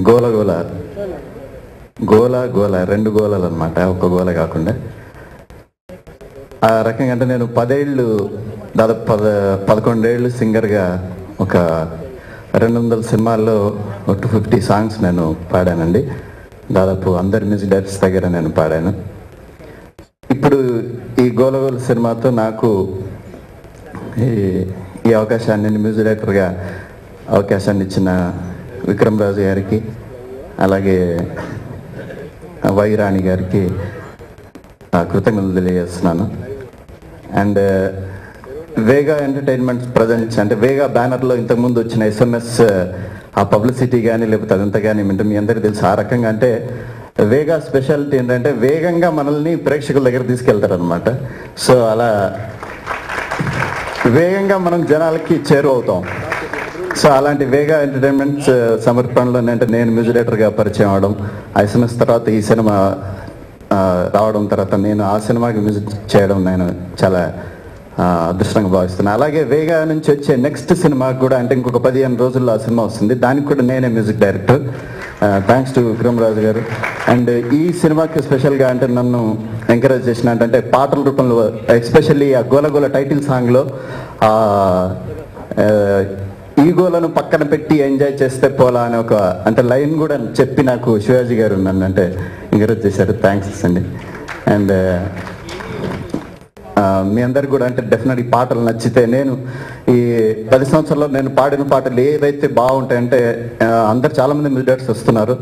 గోల గోల గోల గోల 2 గోలలు అనమాట, ఒక గోల కాకుండా. ఆ రకంగా అంటే నేను 10 ఏళ్ళు దాదాపు 11 ఏళ్ళు సింగర్గా ఒక 200 సినిమాల్లో 250 సాంగ్స్ నేను పాడానండి. దాదాపు అందరి మ్యూజిక్ డైరెక్టర్స్ దగ్గర నేను పాడాను. ఇప్పుడు ఈ గోలగోల సినిమాతో నాకు ఈ అవకాశాన్ని, మ్యూజిక్ డైరెక్టర్గా అవకాశాన్ని ఇచ్చిన విక్రమ్ రాజు గారికి, అలాగే వైరాణి గారికి కృతజ్ఞతలు తెలియజేస్తున్నాను. అండ్ వేగా ఎంటర్టైన్మెంట్స్ ప్రజెంట్స్ అంటే వేగా బ్యానర్లో ఇంతకుముందు వచ్చిన SMS ఆ పబ్లిసిటీ కానీ లేకపోతే అదంతా కానీ అంటే మీ అందరికీ తెలుసు. ఆ రకంగా అంటే వేగా స్పెషాలిటీ ఏంటంటే వేగంగా మనల్ని ప్రేక్షకుల దగ్గర తీసుకెళ్తారనమాట. సో అలా వేగంగా మనం జనాలకి చేరువవుతాం. సో అలాంటి వేగా ఎంటర్టైన్మెంట్స్ సమర్పణలో అంటే నేను మ్యూజిక్ డైరెక్టర్గా పరిచయం అవడం, SMS తర్వాత ఈ సినిమా రావడం, తర్వాత నేను ఆ సినిమాకి మ్యూజిక్ చేయడం నేను చాలా అదృష్టంగా భావిస్తున్నాను. అలాగే వేగా నుంచి వచ్చే నెక్స్ట్ సినిమాకి కూడా అంటే ఇంకొక 15 రోజుల్లో ఆ సినిమా వస్తుంది, దానికి కూడా నేనే music director. Thanks to Vikram Raju garu. And ఈ సినిమాకి స్పెషల్గా అంటే నన్ను ఎంకరేజ్ చేసిన అంటే పాటల రూపంలో ఎస్పెషల్లీ ఆ గోలగోల టైటిల్ సాంగ్లో ఈగోలను పక్కన పెట్టి ఎంజాయ్ చేస్తే పోలా అనే ఒక అంటే లైన్ కూడా చెప్పి నాకు శివాజీ గారు నన్ను అంటే ఎంకరేజ్ చేశారు. థ్యాంక్స్ అండి. అండ్ మీ అందరికి కూడా అంటే డెఫినెట్ ఈ పాటలు నచ్చితే, నేను ఈ 10 సంవత్సరాల్లో నేను పాడిన పాటలు ఏవైతే బాగుంటాయంటే అందరు చాలామంది మ్యూజిక్ డైరెక్టర్స్ వస్తున్నారు.